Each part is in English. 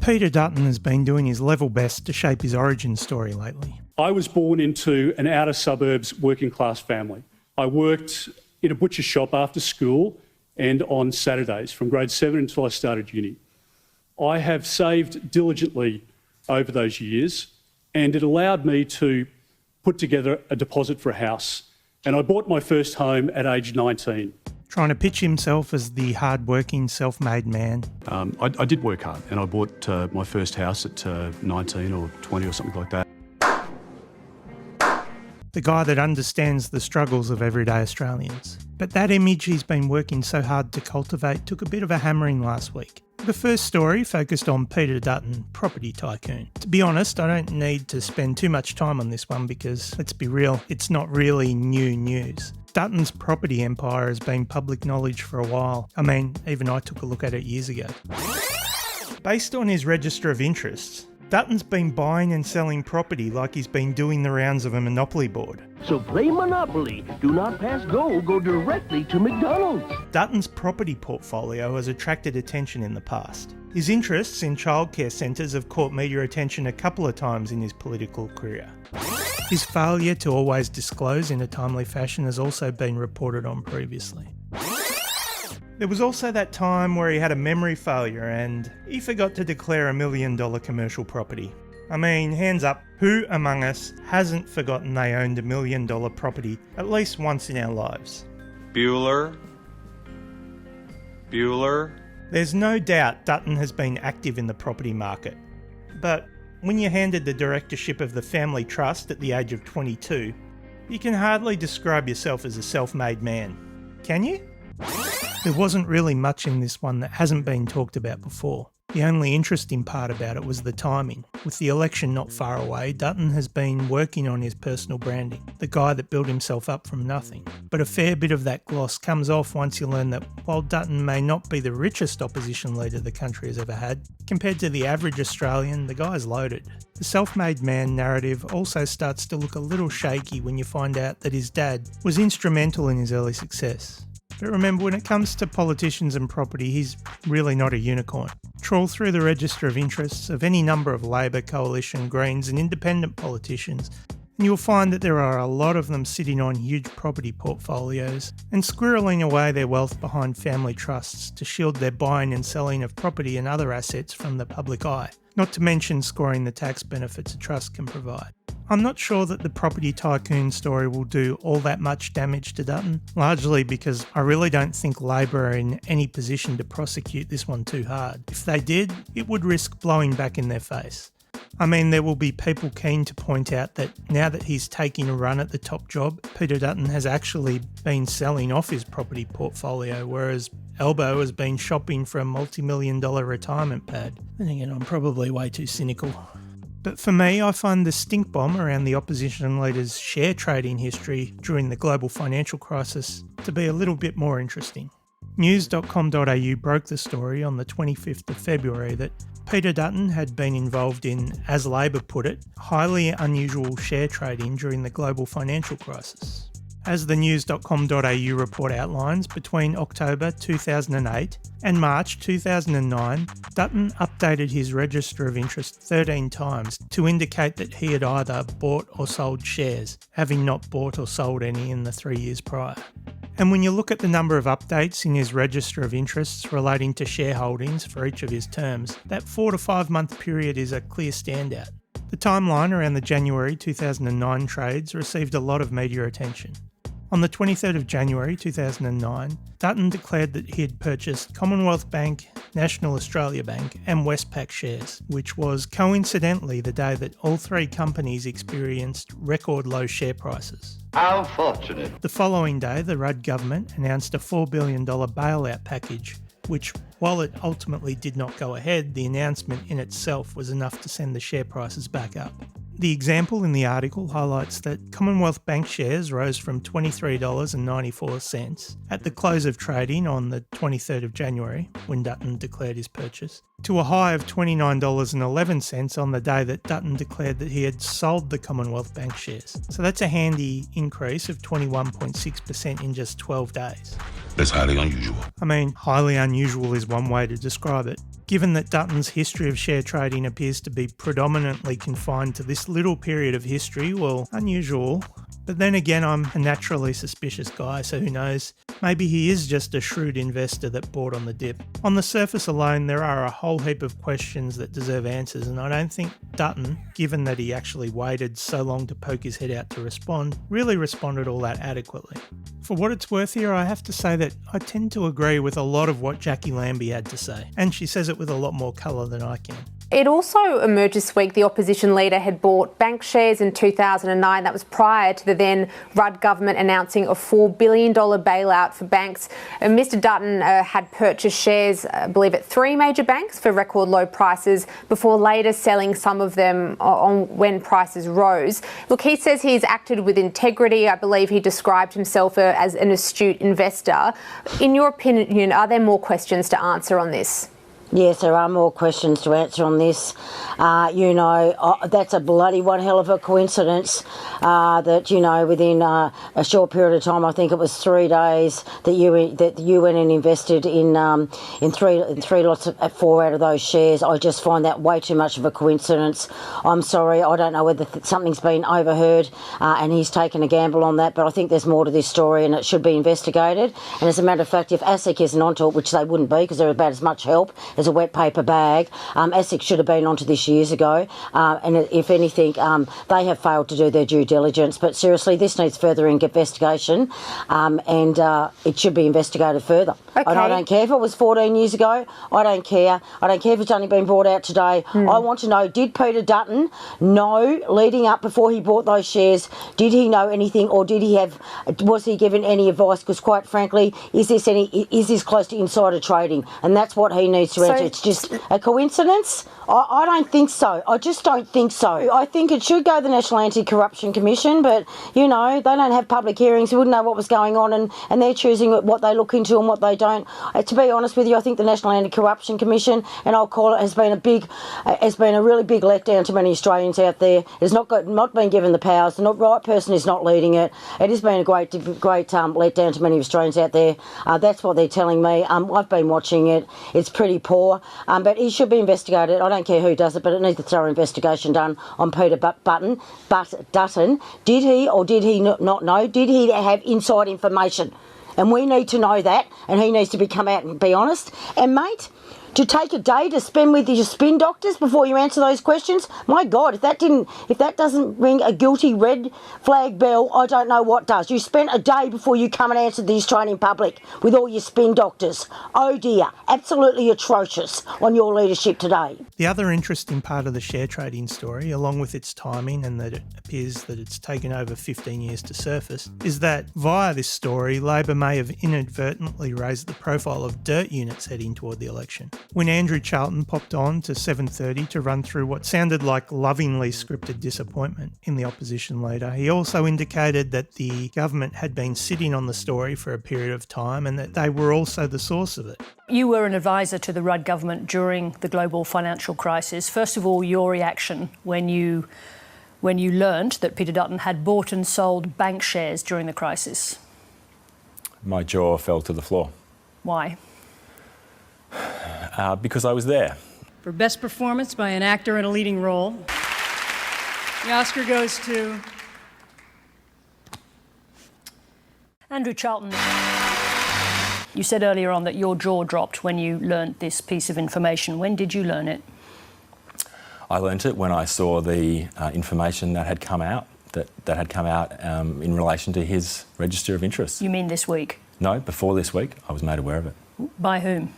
Peter Dutton has been doing his level best to shape his origin story lately. I was born into an outer suburbs working class family. I worked in a butcher shop after school and on Saturdays from grade 7 until I started uni. I have saved diligently over those years, and it allowed me to put together a deposit for a house. And I bought my first home at age 19. Trying to pitch himself as the hard-working, self-made man. I did work hard, and I bought my first house at 19 or 20 or something like that. The guy that understands the struggles of everyday Australians. But that image he's been working so hard to cultivate took a bit of a hammering last week. The first story focused on Peter Dutton, property tycoon. To be honest, I don't need to spend too much time on this one because, let's be real, it's not really new news. Dutton's property empire has been public knowledge for a while. I mean, even I took a look at it years ago. Based on his register of interests, Dutton's been buying and selling property like he's been doing the rounds of a monopoly board. So play Monopoly. Do not pass go. Go directly to McDonald's. Dutton's property portfolio has attracted attention in the past. His interests in childcare centres have caught media attention a couple of times in his political career. His failure to always disclose in a timely fashion has also been reported on previously. There was also that time where he had a memory failure and he forgot to declare $1 million commercial property. I mean, hands up, who among us hasn't forgotten they owned $1 million property at least once in our lives? Bueller. There's no doubt Dutton has been active in the property market. But when you're handed the directorship of the family trust at the age of 22, you can hardly describe yourself as a self-made man. Can you? There wasn't really much in this one that hasn't been talked about before. The only interesting part about it was the timing. With the election not far away, Dutton has been working on his personal branding, the guy that built himself up from nothing. But a fair bit of that gloss comes off once you learn that while Dutton may not be the richest opposition leader the country has ever had, compared to the average Australian, the guy's loaded. The self-made man narrative also starts to look a little shaky when you find out that his dad was instrumental in his early success. But remember, when it comes to politicians and property, he's really not a unicorn. Trawl through the register of interests of any number of Labor, Coalition, Greens and independent politicians, and you'll find that there are a lot of them sitting on huge property portfolios and squirreling away their wealth behind family trusts to shield their buying and selling of property and other assets from the public eye, not to mention scoring the tax benefits a trust can provide. I'm not sure that the property tycoon story will do all that much damage to Dutton, largely because I really don't think Labor are in any position to prosecute this one too hard. If they did, it would risk blowing back in their face. I mean, there will be people keen to point out that now that he's taking a run at the top job, Peter Dutton has actually been selling off his property portfolio, whereas Elbow has been shopping for a multi-million-dollar retirement pad. Then again, I'm probably way too cynical. But for me, I find the stink bomb around the opposition leader's share trading history during the global financial crisis to be a little bit more interesting. News.com.au broke the story on the 25th of February that Peter Dutton had been involved in, as Labor put it, highly unusual share trading during the global financial crisis. As the news.com.au report outlines, between October 2008 and March 2009, Dutton updated his register of interest 13 times to indicate that he had either bought or sold shares, having not bought or sold any in the 3 years prior. And when you look at the number of updates in his register of interests relating to shareholdings for each of his terms, that 4 to 5 month period is a clear standout. The timeline around the January 2009 trades received a lot of media attention. On the 23rd of January 2009, Dutton declared that he had purchased Commonwealth Bank, National Australia Bank and Westpac shares, which was coincidentally the day that all three companies experienced record low share prices. How fortunate. The following day, the Rudd government announced a $4 billion bailout package, which, while it ultimately did not go ahead, the announcement in itself was enough to send the share prices back up. The example in the article highlights that Commonwealth Bank shares rose from $23.94 at the close of trading on the 23rd of January, when Dutton declared his purchase, to a high of $29.11 on the day that Dutton declared that he had sold the Commonwealth Bank shares. So that's a handy increase of 21.6% in just 12 days. That's highly unusual. I mean, highly unusual is one way to describe it. Given that Dutton's history of share trading appears to be predominantly confined to this little period of history, well, unusual. But then again, I'm a naturally suspicious guy, so who knows? Maybe he is just a shrewd investor that bought on the dip. On the surface alone, there are a whole heap of questions that deserve answers, and I don't think Dutton, given that he actually waited so long to poke his head out to respond, really responded all that adequately. For what it's worth here, I have to say that I tend to agree with a lot of what Jacqui Lambie had to say, and she says it with a lot more colour than I can. It also emerged this week the opposition leader had bought bank shares in 2009. That was prior to the then Rudd government announcing a $4 billion bailout for banks. Mr Dutton had purchased shares, I believe, at 3 major banks for record low prices before later selling some of them on when prices rose. Look, he says he's acted with integrity. I believe he described himself as an astute investor. In your opinion, are there more questions to answer on this? Yes, there are more questions to answer on this. That's a bloody one hell of a coincidence that, within a short period of time, I think it was 3 days, that you went and invested in three lots of 4 out of those shares. I just find that way too much of a coincidence. I'm sorry, I don't know whether something's been overheard and he's taken a gamble on that, but I think there's more to this story and it should be investigated. And as a matter of fact, if ASIC isn't onto it, which they wouldn't be because they're about as much help as a wet paper bag, ASIC should have been onto this years ago, and if anything, they have failed to do their due diligence. But seriously, this needs further investigation, and it should be investigated further. Okay. And I don't care if it was 14 years ago. I don't care. I don't care if it's only been brought out today. I want to know, did Peter Dutton know leading up before he bought those shares, did he know anything, or was he given any advice? Because quite frankly, is this close to insider trading? And that's what he needs to answer. It's just a coincidence? I don't think so. I just don't think so. I think it should go to the National Anti-Corruption Commission, but, they don't have public hearings. We wouldn't know what was going on, and they're choosing what they look into and what they don't. To be honest with you, I think the National Anti-Corruption Commission, and I'll call it, has been a really big letdown to many Australians out there. It's not been given the powers. The right person is not leading it. It has been a great letdown to many Australians out there. That's what they're telling me. I've been watching it. It's pretty poor, but he should be investigated. I don't care who does it, but it needs a thorough investigation done on Peter Dutton. Did he or did he not know? Did he have inside information? And we need to know that, and he needs to come out and be honest. And mate, to take a day to spend with your spin doctors before you answer those questions, my God, if that doesn't ring a guilty red flag bell, I don't know what does. You spent a day before you come and answer the Australian public with all your spin doctors. Oh dear, absolutely atrocious on your leadership today. The other interesting part of the share trading story, along with its timing and that it appears that it's taken over 15 years to surface, is that via this story, Labor may have inadvertently raised the profile of dirt units heading toward the election. When Andrew Charlton popped on to 7:30 to run through what sounded like lovingly scripted disappointment in the opposition leader, he also indicated that the government had been sitting on the story for a period of time and that they were also the source of it. You were an advisor to the Rudd government during the global financial crisis. First of all, your reaction when you learned that Peter Dutton had bought and sold bank shares during the crisis? My jaw fell to the floor. Why? Because I was there. For best performance by an actor in a leading role, the Oscar goes to Andrew Charlton. You said earlier on that your jaw dropped when you learnt this piece of information. When did you learn it? I learnt it when I saw the information that had come out, in relation to his register of interests. You mean this week? No, before this week, I was made aware of it. By whom?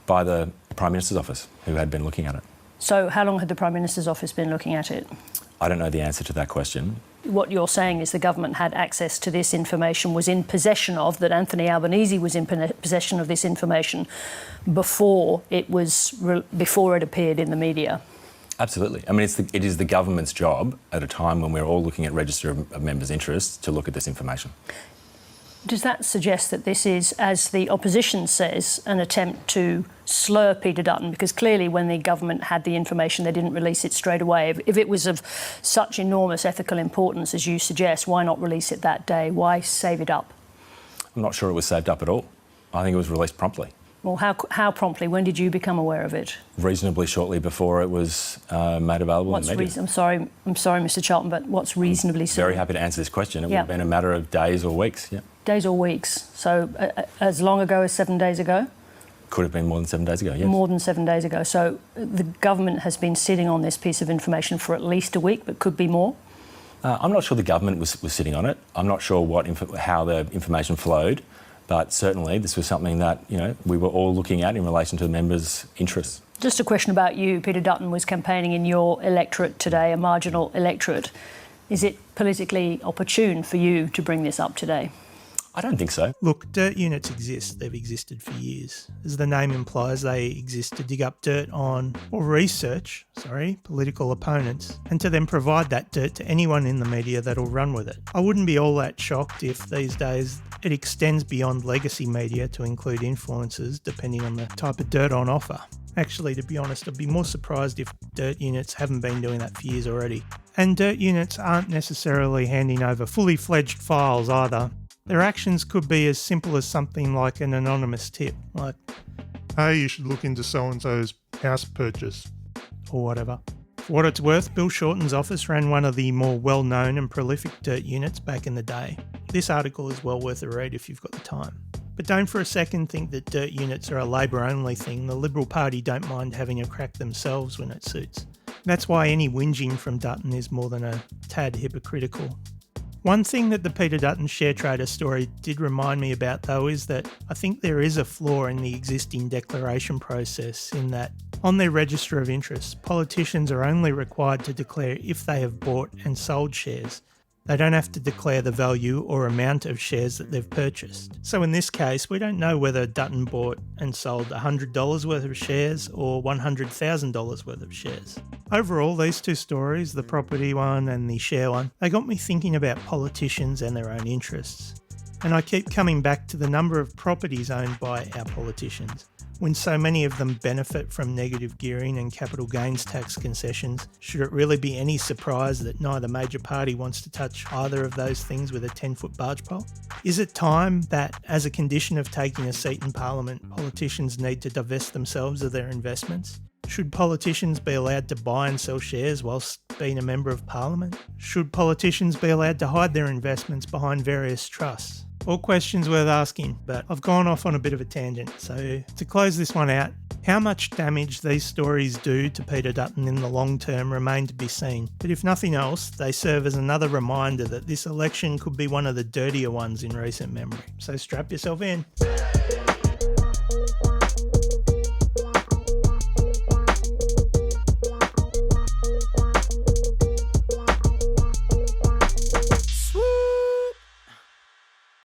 By the Prime Minister's office, who had been looking at it. So how long had the Prime Minister's office been looking at it? I don't know the answer to that question. What you're saying is the government had access to this information, was in possession of, that Anthony Albanese was in possession of this information before it appeared in the media. Absolutely. I mean, it is the government's job at a time when we're all looking at register of members' interests to look at this information. Does that suggest that this is, as the opposition says, an attempt to slur Peter Dutton? Because clearly when the government had the information, they didn't release it straight away. If it was of such enormous ethical importance, as you suggest, why not release it that day? Why save it up? I'm not sure it was saved up at all. I think it was released promptly. Well, how promptly? When did you become aware of it? Reasonably shortly before it was made available in the media. I'm sorry, Mr. Charlton, but what's reasonably soon? Very happy to answer this question. It would have been a matter of days or weeks. Yeah. Days or weeks. So as long ago as 7 days ago? Could have been more than 7 days ago, yes. More than 7 days ago. So the government has been sitting on this piece of information for at least a week, but could be more? I'm not sure the government was sitting on it. I'm not sure how the information flowed, but certainly this was something that, we were all looking at in relation to the members' interests. Just a question about you. Peter Dutton was campaigning in your electorate today, a marginal electorate. Is it politically opportune for you to bring this up today? I don't think so. Look, dirt units exist. They've existed for years. As the name implies, they exist to dig up dirt on, or research, political opponents, and to then provide that dirt to anyone in the media that'll run with it. I wouldn't be all that shocked if these days it extends beyond legacy media to include influencers, depending on the type of dirt on offer. Actually, to be honest, I'd be more surprised if dirt units haven't been doing that for years already. And dirt units aren't necessarily handing over fully fledged files either. Their actions could be as simple as something like an anonymous tip, like, hey, you should look into so-and-so's house purchase, or whatever. For what it's worth, Bill Shorten's office ran one of the more well-known and prolific dirt units back in the day. This article is well worth a read if you've got the time. But don't for a second think that dirt units are a Labor-only thing. The Liberal Party don't mind having a crack themselves when it suits. That's why any whinging from Dutton is more than a tad hypocritical. One thing that the Peter Dutton share trader story did remind me about, though, is that I think there is a flaw in the existing declaration process in that on their register of interests, politicians are only required to declare if they have bought and sold shares. They don't have to declare the value or amount of shares that they've purchased. So in this case, we don't know whether Dutton bought and sold $100 worth of shares or $100,000 worth of shares. Overall, these two stories, the property one and the share one, they got me thinking about politicians and their own interests. And I keep coming back to the number of properties owned by our politicians. When so many of them benefit from negative gearing and capital gains tax concessions, should it really be any surprise that neither major party wants to touch either of those things with a 10-foot barge pole? Is it time that, as a condition of taking a seat in Parliament, politicians need to divest themselves of their investments? Should politicians be allowed to buy and sell shares whilst being a member of Parliament? Should politicians be allowed to hide their investments behind various trusts? All questions worth asking, but I've gone off on a bit of a tangent. So to close this one out, how much damage these stories do to Peter Dutton in the long term remain to be seen. But if nothing else, they serve as another reminder that this election could be one of the dirtier ones in recent memory. So strap yourself in.